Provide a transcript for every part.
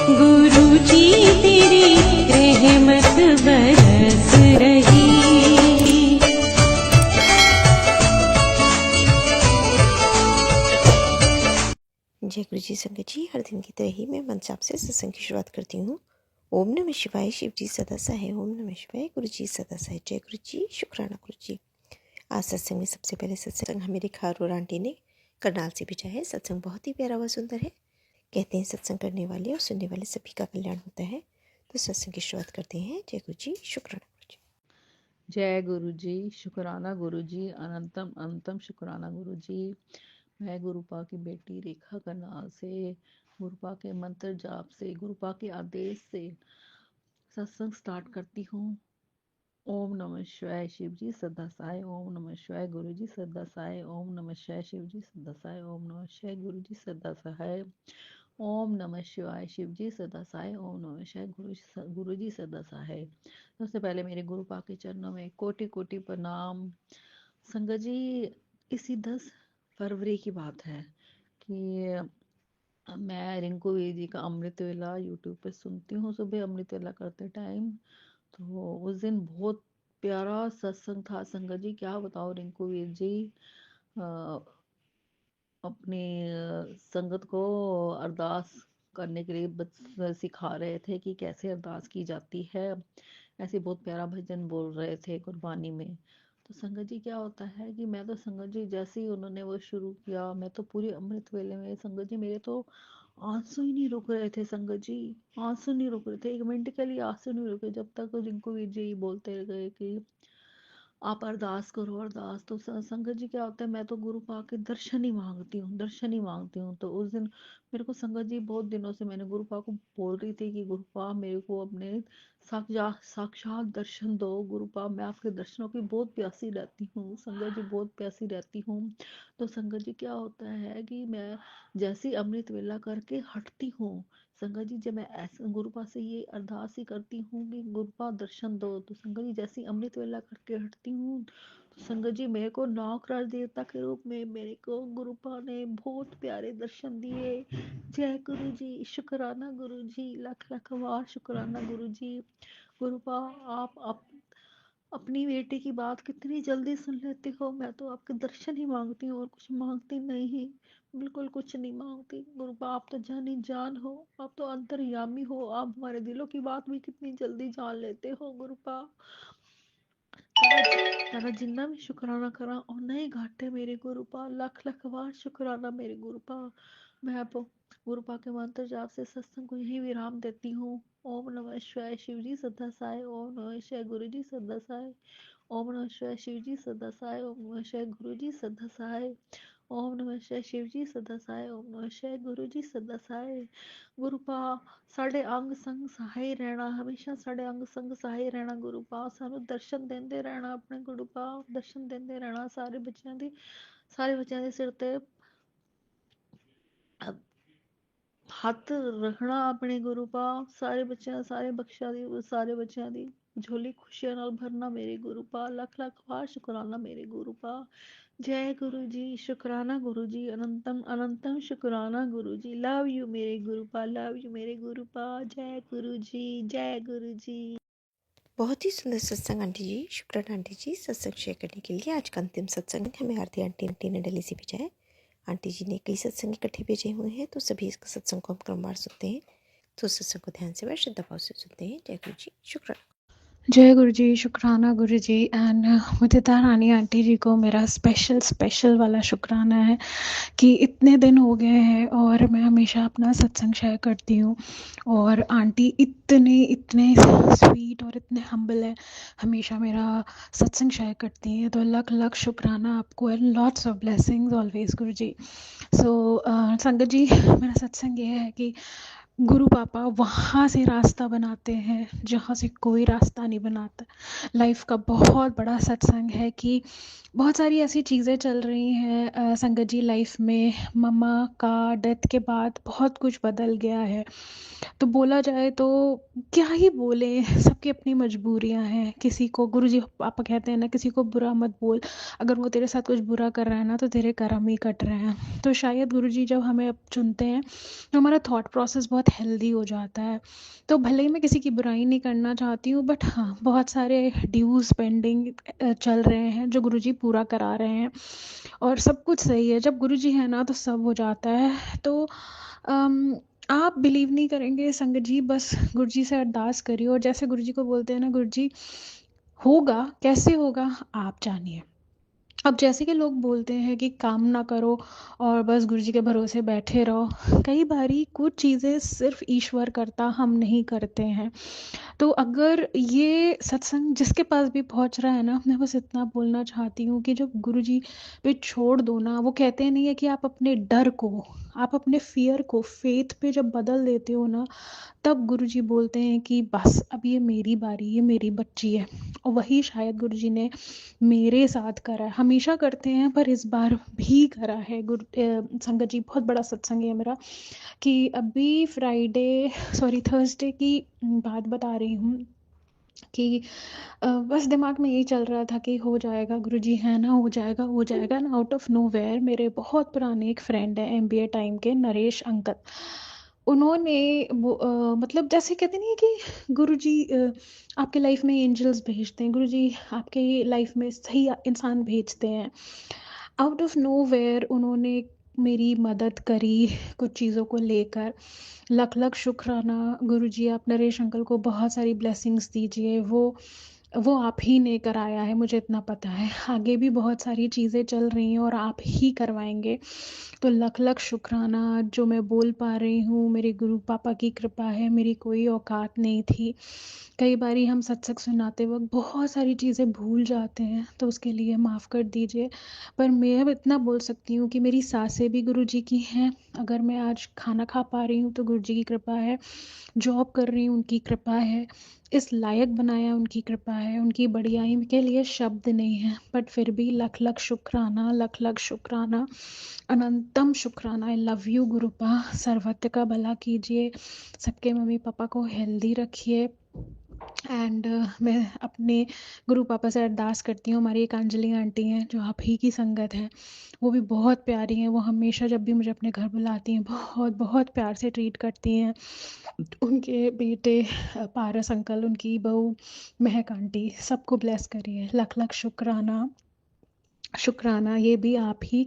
गुरु जी तेरी रहमत बरस रही। जय गुरु जी संगत जी, हर दिन की तरह ही मैं मन से आपसे सत्संग की शुरुआत करती हूँ। ओम नमः शिवाय, शिव जी सदा सहाय। ओम नमः शिवाय, गुरु जी सदा सहाय। जय गुरु जी, शुक्राना गुरु जी। आज सत्संग में सबसे पहले सत्संग हमें रिखार और आंटी ने करनाल से भेजा है। सत्संग बहुत ही प्यारा व सुंदर है। कहते हैं सत्संग करने वाले और सुनने वाले सभी का कल्याण होता है। तो सत्संग की शुरुआत करते हैं। जय गुरु जी, शुक्राना गुरु जी। जय गुरु जी, शुक्राना गुरु जी, अनंतम अनंतम शुक्राना गुरु जी। मैं गुरुपा की बेटी रेखा करनाल से गुरुपा के मंत्र जाप से, गुरुपा के आदेश से सत्संग स्टार्ट करती हूँ। ओम नमः शिवाय, शिव जी सदा सहाय। ओम नमः शिवाय, गुरु जी सदा सहाय। ओम नमः शिवाय, शिव जी सदा सहाय। ओम नमः शिवाय, गुरु जी सदा सहाय। ओम नमः शिवाय, शिव जी सदा सहाय। ओम नमः शिवाय, गुरु जी सदा सहाय। सबसे पहले मेरे गुरुपा के चरणों में कोटि कोटि प्रणाम। संगत जी, इसी 10 फरवरी की बात है कि मैं रिंकू वीर जी का अमृत वेला यूट्यूब पे सुनती हूँ सुबह अमृत वेला करते टाइम। तो उस दिन बहुत प्यारा सत्संग था संगत जी, क्या बताओ। रिंकू वीर जी अपनी संगत को अरदास करने के लिए सिखा रहे थे कि कैसे अरदास की जाती है। ऐसे बहुत प्यारा भजन बोल रहे थे कुर्बानी में। तो संगत जी क्या होता है कि मैं तो संगत जी जैसे ही उन्होंने वो शुरू किया, मैं तो पूरी अमृत वेले में संगत जी मेरे तो आंसू ही नहीं रुक रहे थे। संगत जी आंसू नहीं रुक रहे थे, 1 मिनट के लिए आंसू नहीं रुके जब तक रिंकू वीर जी बोलते गए कि आप अरदास करो अरदास। तो संगत जी क्या होता है, मैं तो गुरु पाक के दर्शन ही मांगती हूँ, दर्शन ही मांगती हूँ। तो उस दिन मेरे को संगत जी बहुत दिनों से मैंने गुरु पाक को बोल रही थी कि गुरु पाक मेरे को अपने साक्षात दर्शन दो। गुरु पाक मैं आपके दर्शनों की बहुत प्यासी रहती हूँ संगत जी, बहुत प्यासी रहती हूँ। तो संगत जी क्या होता है कि मैं जैसी अमृत वेला करके हटती हूँ संगत जी, जब मैं ऐसे गुरुपा से ये अरदास ही करती हूँ कि गुरुपा दर्शन दो, तो संगत जी जैसी अमृत वेला करके हटती हूँ तो संगत जी मेरे को नौकराज देवता के रूप में मेरे को गुरुपा ने बहुत प्यारे दर्शन दिए। जय गुरु जी, शुक्राना गुरु जी, लख लख वार शुक्राना गुरु जी। गुरुपा आप अपनी बेटी की बात कितनी जल्दी सुन लेते हो। मैं तो आपके दर्शन ही मांगती हूँ और कुछ मांगती नहीं, बिल्कुल कुछ नहीं मांगती। गुरुपा आप तो जानी जान हो, आप तो अंतर्यामी हो, आप हमारे दिलों की बात भी कितनी जल्दी जान लेते हो। गुरुपा तेरा जिन्ना भी शुक्राना करा और नहीं घाटे मेरे गुरुपा, लख लख बार शुक्राना मेरे गुरुपा। मैं अब गुरुपा के मंत्र जाप से सत्संग को यही विराम देती हूँ। ओम नमः शिवाय, शिव जी सदा सहाय। ओम नमः शिवाय, गुरु जी सदा सहाय। ओम नमः शिवाय, शिव जी सदा सहाय। ओम नमः शिवाय, गुरु जी सदा सहाय। ओम नमः शिवाय, शिव जी सदा सहाय। ओम नमः शिवाय, गुरु जी सदा सहाय। गुरुपा साढ़े अंग संग सहाय रहना, हमेशा साढ़े अंग संग सहाय रहना। गुरुपा सानू दर्शन देंदे रहना, अपने गुरुपा दर्शन देंदे रहना। सारे बच्चों ਦੇ सिर ते हत्थ रखना अपने गुरुपा। सारे बच्चों दी झोली खुशियां नाल भरना मेरे गुरुपा। लख लख वार शुक्राना मेरे गुरुपा। जय गुरु जी, शुक्राना गुरु जी, अनंतम अनंतम शुक्राना गुरु जी। लव यू मेरे गुरुपा, लव यू मेरे गुरुपा। जय गुरु जी, जय गुरु जी। बहुत ही सुंदर सत्संग आंटी जी, शुक्राना आंटी जी सत्संग शेयर करने के लिए। आज का अंतिम सत्संग हमें आरती आंटी ने दिल्ली से भेजा है। आंटी जी ने कई सत्संग इकट्ठे भेजे हुए हैं, तो सभी इस सत्संग को हम क्रमवार सुनते हैं। तो सत्संग को ध्यान से व श्रद्धा भाव से सुनते हैं। जय गुरु जी, शुक्राना। जय गुरु जी, शुक्राना गुरु जी। एंड मुदिता रानी आंटी जी को मेरा स्पेशल वाला शुक्राना है कि इतने दिन हो गए हैं और मैं हमेशा अपना सत्संग शेयर करती हूँ और आंटी इतने स्वीट और इतने हम्बल है, हमेशा मेरा सत्संग शेयर करती हैं। तो लख लख शुक्राना आपको and lots of blessings always गुरु जी। सो संगत जी, मेरा सत्संग ये है कि गुरु पापा वहाँ से रास्ता बनाते हैं जहाँ से कोई रास्ता नहीं बनाता। लाइफ का बहुत बड़ा सत्संग है कि बहुत सारी ऐसी चीज़ें चल रही हैं संगत जी लाइफ में। मम्मा का डेथ के बाद बहुत कुछ बदल गया है। तो बोला जाए तो क्या ही बोले, सबकी अपनी मजबूरियां हैं। किसी को गुरुजी पापा कहते हैं ना, किसी को बुरा मत बोल, अगर वो तेरे साथ कुछ बुरा कर रहा है ना तो तेरे कर्म ही कट रहे हैं। तो शायद गुरुजी जब हमें अब चुनते हैं तो हमारा थॉट प्रोसेस बहुत बहुत हेल्दी हो जाता है। तो भले ही मैं किसी की बुराई नहीं करना चाहती हूँ, बट हाँ, बहुत सारे ड्यूज़ पेंडिंग चल रहे हैं जो गुरुजी पूरा करा रहे हैं, और सब कुछ सही है। जब गुरुजी है ना तो सब हो जाता है। तो आप बिलीव नहीं करेंगे संगत जी, बस गुरुजी से अरदास करिए, और जैसे गुरुजी को बोलते हैं ना, गुरुजी होगा, कैसे होगा आप जानिए। अब जैसे कि लोग बोलते हैं कि काम ना करो और बस गुरुजी के भरोसे बैठे रहो, कई बारी कुछ चीज़ें सिर्फ ईश्वर करता, हम नहीं करते हैं। तो अगर ये सत्संग जिसके पास भी पहुंच रहा है ना, मैं बस इतना बोलना चाहती हूँ कि जब गुरुजी पे छोड़ दो ना, वो कहते नहीं है कि आप अपने डर को, आप अपने फियर को फेथ पे जब बदल देते हो ना, तब गुरुजी बोलते हैं कि बस अब ये मेरी बारी, ये मेरी बच्ची है। और वही शायद गुरुजी ने मेरे साथ करा है, हमेशा करते हैं पर इस बार भी करा है। संगत जी, बहुत बड़ा सत्संग है मेरा, कि अभी फ्राइडे, सॉरी थर्सडे की बात बता रही हूँ कि बस दिमाग में यही चल रहा था कि हो जाएगा गुरुजी, है ना, हो जाएगा हो जाएगा ना। आउट ऑफ नोवेयर मेरे बहुत पुराने एक फ्रेंड है एमबीए टाइम के, नरेश अंकल, उन्होंने मतलब जैसे कहते नहीं है कि गुरुजी आपके लाइफ में एंजल्स भेजते हैं, गुरुजी आपके लाइफ में सही इंसान भेजते हैं। आउट ऑफ नोवेयर उन्होंने मेरी मदद करी कुछ चीज़ों को लेकर। लख लख शुक्राना गुरुजी, आप नरेश अंकल को बहुत सारी ब्लेसिंग्स दीजिए। वो आप ही ने कराया है, मुझे इतना पता है। आगे भी बहुत सारी चीज़ें चल रही हैं और आप ही करवाएंगे। तो लख लख शुक्राना। जो मैं बोल पा रही हूँ मेरे गुरु पापा की कृपा है, मेरी कोई औकात नहीं थी। कई बारी हम सत्संग सुनाते वक्त बहुत सारी चीज़ें भूल जाते हैं, तो उसके लिए माफ़ कर दीजिए। पर मैं अब इतना बोल सकती हूँ कि मेरी सासें भी गुरु जी की हैं। अगर मैं आज खाना खा पा रही हूँ तो गुरु जी की कृपा है, जॉब कर रही हूँ उनकी कृपा है, इस लायक बनाया उनकी कृपा है। उनकी बढ़ियाई के लिए शब्द नहीं है, बट फिर भी लख लख शुक्राना, लख लख शुक्राना, अनंतम शुक्राना। आई लव यू गुरुपा, सर्वत्र का भला कीजिए, सबके मम्मी पापा को हेल्दी रखिए। एंड मैं अपने गुरु पापा से अरदास करती हूँ। हमारी एक अंजलि आंटी हैं जो आप ही की संगत है, वो भी बहुत प्यारी हैं। वो हमेशा जब भी मुझे अपने घर बुलाती हैं बहुत बहुत प्यार से ट्रीट करती हैं। उनके बेटे पारस अंकल, उनकी बहू महक आंटी, सबको ब्लेस करिए। लख लख शुक्राना शुक्राना। ये भी आप ही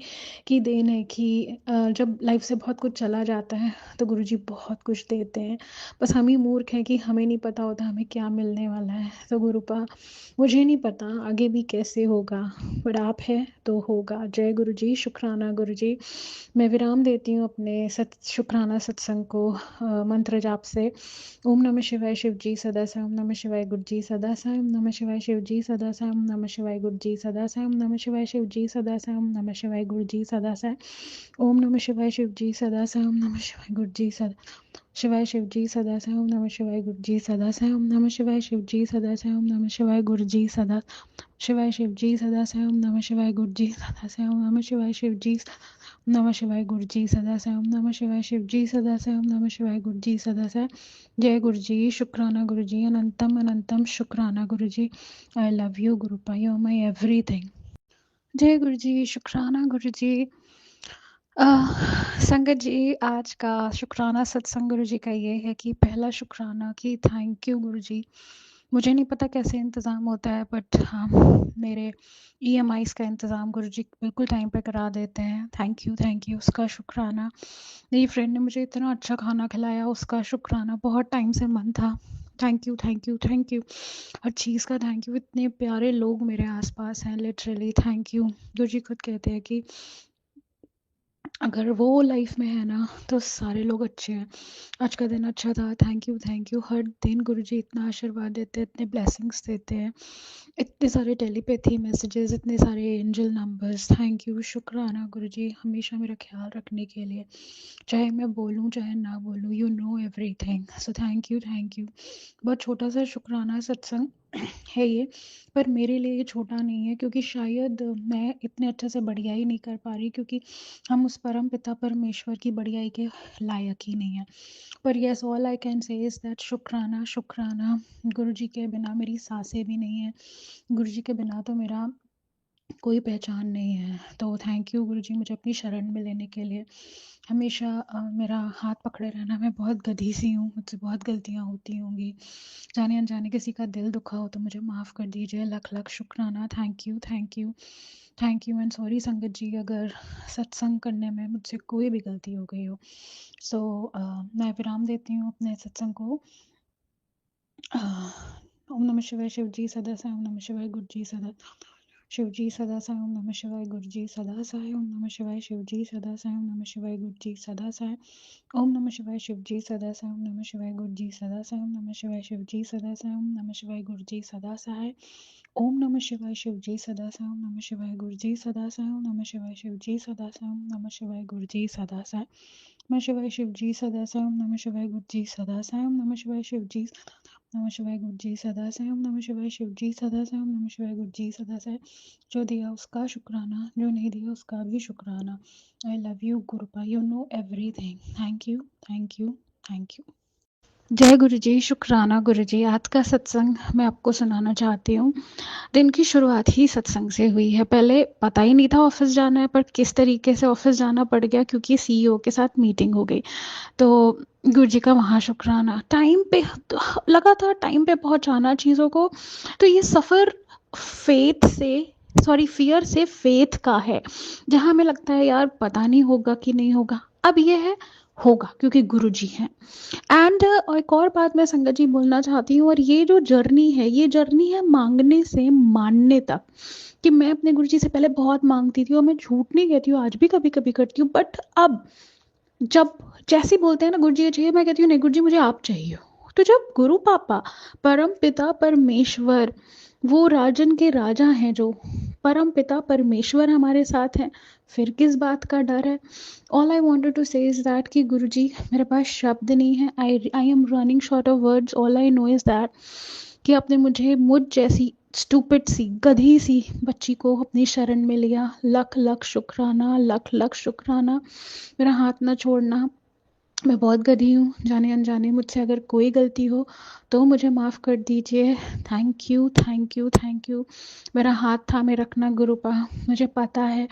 की देन है कि जब लाइफ से बहुत कुछ चला जाता है तो गुरुजी बहुत कुछ देते हैं। बस हम ही मूर्ख हैं कि हमें नहीं पता होता हमें क्या मिलने वाला है। तो गुरुपा, मुझे नहीं पता आगे भी कैसे होगा, बट आप है तो होगा। जय गुरुजी, शुक्राना गुरुजी। मैं विराम देती हूँ अपने शुक्राना सत्संग को मंत्र जाप से। ओम नमः शिवाय शिव जी सदा से, ओम नमः शिवाय गुरु जी सदा से, ओम नमः शिवाय शिव जी सदा से, ओम नमः शिवाय गुरु जी सदा से, ओम नमः शिवाय शिव जी सदा से, ओम नमः शिवाय गुरु जी सदा से, ओम नमः शिवाय शिव जी सदा से, ओम नमः शिवाय गुरु जी सदा शिवाय शिव जी सदा से, ओम नमः शिवाय गुरु जी सदा से, ओम नमः शिवाय शिव जी सदा से, ओम नमः शिवाय गुरु जी सदा शिवाय शिव जी सदा से, ओम नमः शिवाय गुरु जी सदा से, ओम नमः शिवाय शिव जी नमः शिवाय गुरु जी सदा से, ओम नमः शिवाय शिव जी सदा से, ओम नमः शिवाय गुरु जी सदा से। जय गुरु जी, शुक्राना गुरु जी, अनंतम अनंतम शुक्राना Guru ji. I love you गुरुपा, यू आर माई एवरीथिंग। जय गुरु जी, शुक्राना गुरु जी। संगत जी, आज का शुक्राना सत्संग गुरु जी का ये है कि पहला शुक्राना कि थैंक यू गुरु जी। मुझे नहीं पता कैसे इंतज़ाम होता है, बट हाँ, मेरे ईएमआईज़ का इंतज़ाम गुरु जी बिल्कुल टाइम पे करा देते हैं। थैंक यू उसका शुक्राना। मेरी फ्रेंड ने मुझे इतना अच्छा खाना खिलाया, उसका शुक्राना। बहुत टाइम से मन था। Thank you thank you thank you, हर चीज़ का थैंक यू। इतने प्यारे लोग मेरे आसपास हैं, लिटरली थैंक यू। गुरु जी खुद कहते हैं कि अगर वो लाइफ में है ना तो सारे लोग अच्छे हैं। आज का दिन अच्छा था, थैंक यू। हर दिन गुरुजी इतना आशीर्वाद देते हैं, इतने ब्लेसिंग्स देते हैं, इतने सारे टेलीपैथी मैसेजेस, इतने सारे एंजल नंबर्स। थैंक यू, शुक्राना गुरुजी, हमेशा मेरा ख्याल रखने के लिए, चाहे मैं बोलूँ चाहे ना बोलूँ, you know everything. So thank you. बहुत छोटा सा शुक्राना सत्संग है ये, पर मेरे लिए ये छोटा नहीं है, क्योंकि शायद मैं इतने अच्छे से बढ़ियाई नहीं कर पा रही, क्योंकि हम उस परम पिता परमेश्वर की बढ़ियाई के लायक ही नहीं है। पर yes, all I can say is that शुक्राना शुक्राना। गुरु जी के बिना मेरी सांसें भी नहीं है, गुरु जी के बिना तो मेरा कोई पहचान नहीं है। तो थैंक यू गुरुजी मुझे अपनी शरण में लेने के लिए। हमेशा मेरा हाथ पकड़े रहना। मैं बहुत गधी सी हूँ, मुझसे बहुत गलतियाँ होती होंगी। जाने अनजाने किसी का दिल दुखा हो तो मुझे माफ़ कर दीजिए। लख लख शुक्राना। Thank you, thank you, thank you and sorry संगत जी अगर सत्संग करने में मुझसे कोई भी गलती हो गई हो। सो मैं विराम देती हूँ अपने सत्संग को। अ, ओम नमः शिवाय शिव जी सदा साई। ओम नमः शिवाय गुरु जी सदा शिव जी सदा साई। ओम नमः शिवाय गुरु जी सदा साई। ओम नमः शिवाय शिव जी सदा साई। ओम नमः शिवाय गुरु जी सदा साई। ओम नमः शिवाय शिव जी सदा साई। ओम नमः शिवाय गुरु जी सदा साई। ओम नमः शिवाय शिव जी सदा साई। ओम नमः शिवाय गुरु जी सदा साई। ओम नमः शिवाय शिव जी सदा साई। ओम नमः शिवाय गुरु जी सदा साई। ओम नमः शिवाय शिव जी सदा साई। ओम नमः शिवाय गुरु जी सदा साई। नमः शिवाय शिव जी सदा साई। ओम नमः शिवाय गुरु जी सदा साई। ओम नमः शिवाय शिव जी नमः शिवाय गुरु जी सदा साई। ओम नमः शिवाय शिव जी सदा साई। ओम नमः शिवाय गुरु जी सदा साई। जो दिया उसका शुक्राना, जो नहीं दिया उसका भी शुक्राना। आई लव यू गुरुपा, you know everything. Thank you, thank you, thank you. जय गुरु जी, शुक्राना गुरु जी। आज का सत्संग मैं आपको सुनाना चाहती हूँ। दिन की शुरुआत ही सत्संग से हुई है। पहले पता ही नहीं था ऑफिस जाना है, पर किस तरीके से ऑफिस जाना पड़ गया क्योंकि सीईओ के साथ मीटिंग हो गई। तो गुरु जी का वहाँ शुक्राना। टाइम पे लगा था, टाइम पे पहुँचाना चीज़ों को। तो ये सफ़र फेथ से फियर से फेथ का है, जहाँ हमें लगता है यार पता नहीं होगा कि नहीं होगा। अब ये है होगा क्योंकि गुरु जी हैं। एंड एक और बात मैं संगत जी बोलना चाहती हूँ, और ये जो जर्नी है, ये जर्नी है मांगने से मानने तक। कि मैं अपने गुरु जी से पहले बहुत मांगती थी, और मैं झूठ नहीं कहती हूँ, आज भी कभी कभी करती हूँ, बट अब जब जैसे ही बोलते हैं ना गुरु जी ये चाहिए, मैं कहती हूँ नहीं गुरु जी मुझे आप चाहिए हो। तो जब गुरु पापा परम पिता परमेश्वर, वो राजन के राजा हैं, जो परम पिता परमेश्वर हमारे साथ हैं, फिर किस बात का डर है। ऑल आई वॉन्टेड टू से इज दैट कि गुरु जी मेरे पास शब्द नहीं है, I am running short of words. All I know is that कि आपने मुझ जैसी स्टूपिड सी गधी सी बच्ची को अपनी शरण में लिया। लख लख शुक्राना, लख लख शुक्राना। मेरा हाथ ना छोड़ना। मैं बहुत गधी हूँ, जाने अनजाने मुझसे अगर कोई गलती हो तो मुझे माफ़ कर दीजिए। Thank you, thank you, thank you. मेरा हाथ थामे रखना गुरुपा। मुझे पता है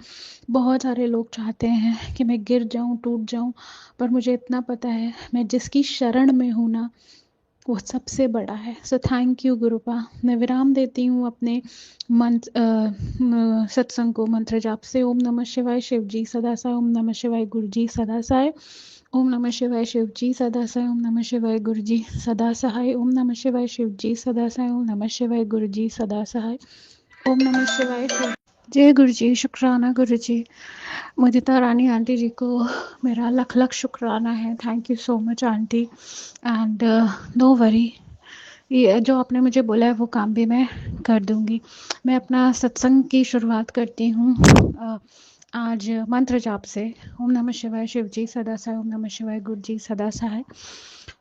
बहुत सारे लोग चाहते हैं कि मैं गिर जाऊँ, टूट जाऊँ, पर मुझे इतना पता है मैं जिसकी शरण में हूँ ना, वो सबसे बड़ा है। So thank you गुरुपा। मैं विराम देती हूँ अपने सत्संग को मंत्र जाप से। ओम नमः शिवाय शिव जी सदा साई। ओम नमः शिवाय गुरु जी सदा साई। ओम नमः शिवाय शिव जी सदा साई। ओम नमः शिवाय गुरु जी सदा सहाय। ओम नमः शिवाय शिव जी सदा साई। ओम नमः शिवाय गुरु जी सदा सहाय। ओम नमः शिवाय शिव। जय गुरु जी, शुक्राना गुरु जी। मुदिता रानी आंटी जी को मेरा लख लख शुक्राना है। Thank you so much aunty. And no worry, ये जो आपने मुझे बोला है वो काम भी मैं कर दूंगी। मैं अपना सत्संग की शुरुआत करती हूँ आज मंत्र जाप से। ओम नमः शिवाय शिव जी सदा साई। ओम नमः शिवाय गुरु जी सदा सहाय।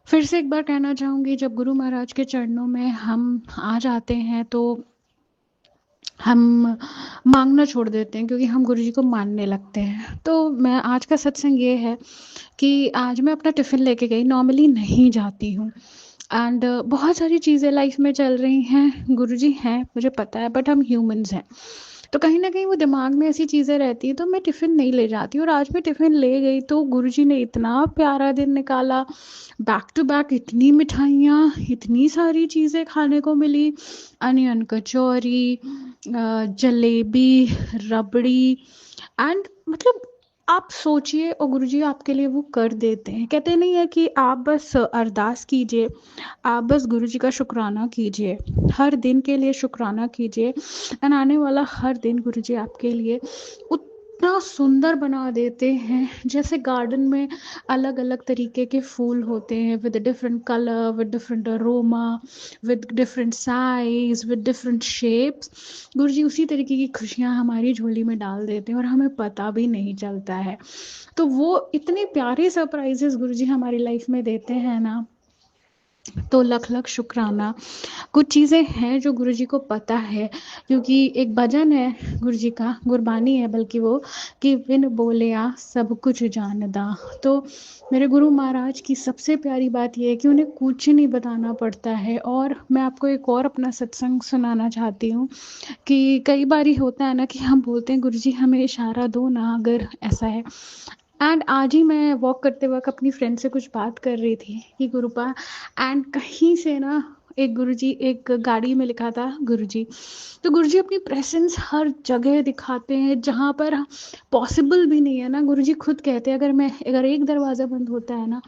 फिर से एक बार कहना चाहूँगी, जब गुरु महाराज के चरणों में हम आ जाते हैं तो हम मांगना छोड़ देते हैं, क्योंकि हम गुरु जी को मानने लगते हैं। तो मैं आज का सत्संग ये है कि आज मैं अपना टिफ़िन लेके गई, नॉर्मली नहीं जाती हूँ। एंड बहुत सारी चीज़ें लाइफ में चल रही हैं, गुरुजी हैं मुझे पता है, बट हम ह्यूमंस हैं, तो कहीं ना कहीं वो दिमाग में ऐसी चीज़ें रहती है, तो मैं टिफ़िन नहीं ले जाती। और आज मैं टिफ़िन ले गई तो गुरुजी ने इतना प्यारा दिन निकाला। बैक टू बैक इतनी मिठाइयाँ, इतनी सारी चीज़ें खाने को मिली। अनियन कचौरी, जलेबी, रबड़ी, एंड मतलब आप सोचिए, और गुरुजी आपके लिए वो कर देते हैं। कहते नहीं है कि आप बस अरदास कीजिए, आप बस गुरुजी का शुक्राना कीजिए, हर दिन के लिए शुक्राना कीजिए, एंड आने वाला हर दिन गुरुजी आपके लिए उतना सुंदर बना देते हैं। जैसे गार्डन में अलग अलग तरीके के फूल होते हैं, with different colour, with different aroma, with different size, with different shapes, Guruji उसी तरीके की खुशियाँ हमारी झोली में डाल देते हैं और हमें पता भी नहीं चलता है। तो वो इतने प्यारे सरप्राइजेस गुरुजी हमारी लाइफ में देते हैं ना, तो लख लख शुक्राना। कुछ चीज़ें हैं जो गुरुजी को पता है, क्योंकि एक भजन है गुरुजी का, गुरबानी है बल्कि वो, कि बिन बोलिया सब कुछ जानदा। तो मेरे गुरु महाराज की सबसे प्यारी बात ये है कि उन्हें कुछ नहीं बताना पड़ता है। और मैं आपको एक और अपना सत्संग सुनाना चाहती हूँ कि कई बारी होता है ना कि हम बोलते हैं गुरुजी हमें इशारा दो ना, अगर ऐसा है। एंड आज ही मैं वॉक करते वक्त अपनी फ्रेंड से कुछ बात कर रही थी कि गुरुपा, एंड कहीं से ना एक गुरुजी, एक गाड़ी में लिखा था गुरुजी। तो गुरुजी अपनी प्रेजेंस हर जगह दिखाते हैं जहाँ पर पॉसिबल भी नहीं है ना। गुरुजी खुद कहते हैं अगर एक दरवाज़ा बंद होता है ना,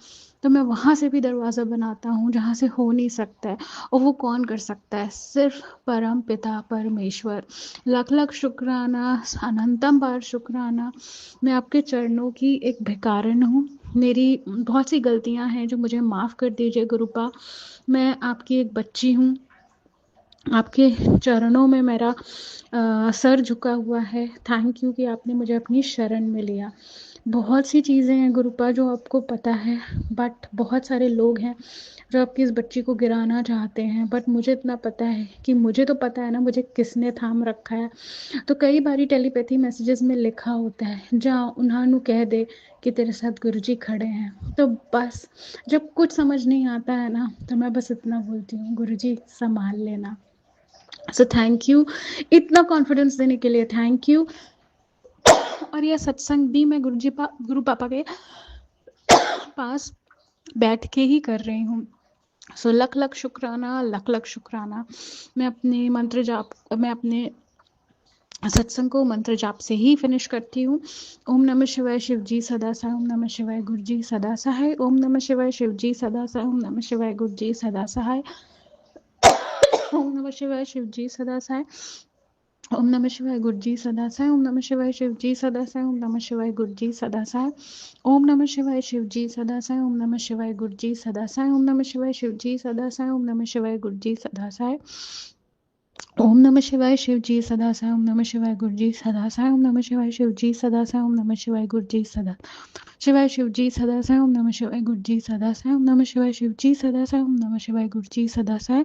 तो मैं वहाँ से भी दरवाज़ा बनाता हूँ जहाँ से हो नहीं सकता है। और वो कौन कर सकता है? सिर्फ परम पिता परमेश्वर। लख लख शुक्राना, अनंतम बार शुक्राना। मैं आपके चरणों की एक भिखारिन हूँ। मेरी बहुत सी गलतियाँ हैं जो मुझे माफ़ कर दीजिए गुरुपा। मैं आपकी एक बच्ची हूँ। आपके चरणों में मेरा सर झुका हुआ है। थैंक यू कि आपने मुझे अपनी शरण में लिया। बहुत सी चीज़ें हैं गुरुपा जो आपको पता है, बट बहुत सारे लोग हैं जो आपकी इस बच्ची को गिराना चाहते हैं। बट मुझे इतना पता है कि मुझे तो पता है ना मुझे किसने थाम रखा है। तो कई बारी टेलीपैथी मैसेजेस में लिखा होता है जा उन्होंने कह दे कि तेरे साथ गुरुजी खड़े हैं। तो बस जब कुछ समझ नहीं आता है ना, तो मैं बस इतना बोलती हूँ गुरुजी संभाल लेना। सो थैंक यू, इतना कॉन्फिडेंस देने के लिए थैंक यू। और यह सत्संग भी मैं गुरु पापा के पास बैठ के ही कर रही हूँ। सो लख लख शुक्राना, लख लख शुक्राना। मैं अपने सत्संग को मंत्र जाप से ही फिनिश करती हूँ। ओम नमः शिवाय शिव जी सदा सहाय, ओम नमः शिवाय गुरु जी सदा सहाय, ओम नमः शिवाय शिव जी सदा सहाय, ओम नमः शिवाय गुरु जी सदा सहाय, ओम नमः शिवाय शिव जी सदा सहाय, ओम नमः शिवाय गुरु जी सदा सहाय, ओम नमः शिवाय शिव जी सदा सहाय, ओम नमः शिवाय गुरु जी सदा सहाय, ओम नमः शिवाय शिव जी सदा सहाय, ओम नमः शिवाय गुरु जी सदा सहाय, ओम नमः शिवाय शिव जी सदा सहाय, ओम नमः शिवाय गुरु जी सदा सहाय, ओम नमः शिवाय शिव जी सदा सहाय, ओम नमः शिवाय गुरु जी सदा सहाय, ओम नमः शिवाय शिव जी सदा सहाय, ओम नमः शिवाय गुरु जी सदा शिवाय शिव जी सदा सहाय, ओम नमः शिवाय गुरु जी सदा सहाय, ओम नमः शिवाय शिव जी सदा सहाय, ओम नमः शिवाय गुरु जी सदा सहाय,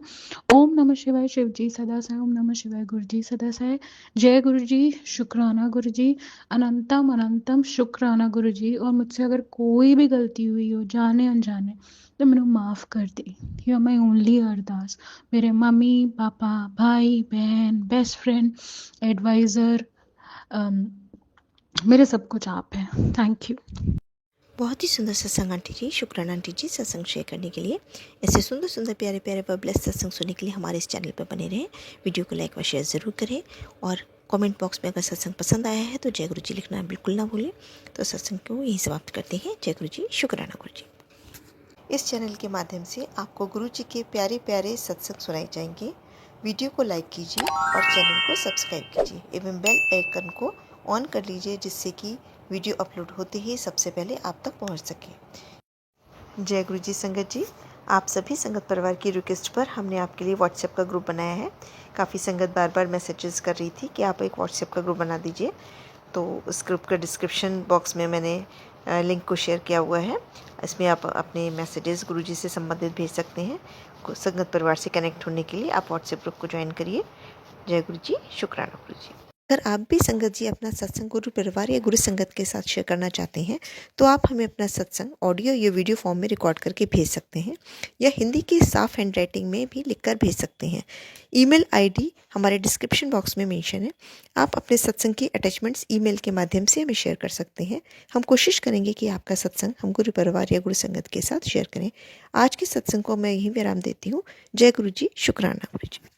ओम नमः शिवाय शिव जी सदा सहाय, ओम नमः शिवाय गुरु जी सदा सहाय। जय गुरु जी, शुक्राना गुरु जी, अनंतम अनंतम शुक्राना गुरु जी। और मुझसे अगर कोई भी गलती हुई हो जाने अनजाने, तो मैंने माफ़ कर दी। यू आर माई ओनली अरदास। मेरे मम्मी पापा भाई बहन बेस्ट फ्रेंड एडवाइज़र, मेरे सब कुछ आप हैं। Thank you. बहुत ही सुंदर सत्संग आंटी जी, शुक्राना आंटी जी सत्संग शेयर करने के लिए। ऐसे सुंदर सुंदर प्यारे प्यारे व ब्लेस्ड सत्संग सुनने के लिए हमारे इस चैनल पर बने रहें। वीडियो को लाइक व शेयर ज़रूर करें, और कमेंट बॉक्स में अगर सत्संग पसंद आया है तो जय गुरु जी लिखना बिल्कुल ना भूलें। तो सत्संग को यहीं समाप्त करते हैं। जय गुरु जी, शुक्राना गुरु जी। इस चैनल के माध्यम से आपको गुरु जी के प्यारे प्यारे सत्संग सुनाए जाएंगे। वीडियो को लाइक कीजिए और चैनल को सब्सक्राइब कीजिए एवं बेल आइकन को ऑन कर लीजिए, जिससे कि वीडियो अपलोड होते ही सबसे पहले आप तक पहुंच सके। जय गुरु जी संगत जी, आप सभी संगत परिवार की रिक्वेस्ट पर हमने आपके लिए व्हाट्सएप का ग्रुप बनाया है। काफ़ी संगत बार बार मैसेजेस कर रही थी कि आप एक व्हाट्सएप का ग्रुप बना दीजिए, तो उस ग्रुप का डिस्क्रिप्शन बॉक्स में मैंने लिंक को शेयर किया हुआ है। इसमें आप अपने मैसेजेस गुरुजी से संबंधित भेज सकते हैं। संगत परिवार से कनेक्ट होने के लिए आप व्हाट्सएप ग्रुप को ज्वाइन करिए। जय गुरु जी, शुक्राना गुरु जी। अगर आप भी संगत जी अपना सत्संग गुरु परिवार या गुरु संगत के साथ शेयर करना चाहते हैं, तो आप हमें अपना सत्संग ऑडियो या वीडियो फॉर्म में रिकॉर्ड करके भेज सकते हैं, या हिंदी की साफ हैंड राइटिंग में भी लिखकर भेज सकते हैं। ईमेल आईडी हमारे डिस्क्रिप्शन बॉक्स में मेंशन है। आप अपने सत्संग की अटैचमेंट्स ईमेल के माध्यम से हमें शेयर कर सकते हैं। हम कोशिश करेंगे कि आपका सत्संग हम गुरु परिवार या गुरु संगत के साथ शेयर करें। आज के सत्संग को मैं यहीं विराम देती हूँ। जय गुरु जी, शुक्राना गुरु जी।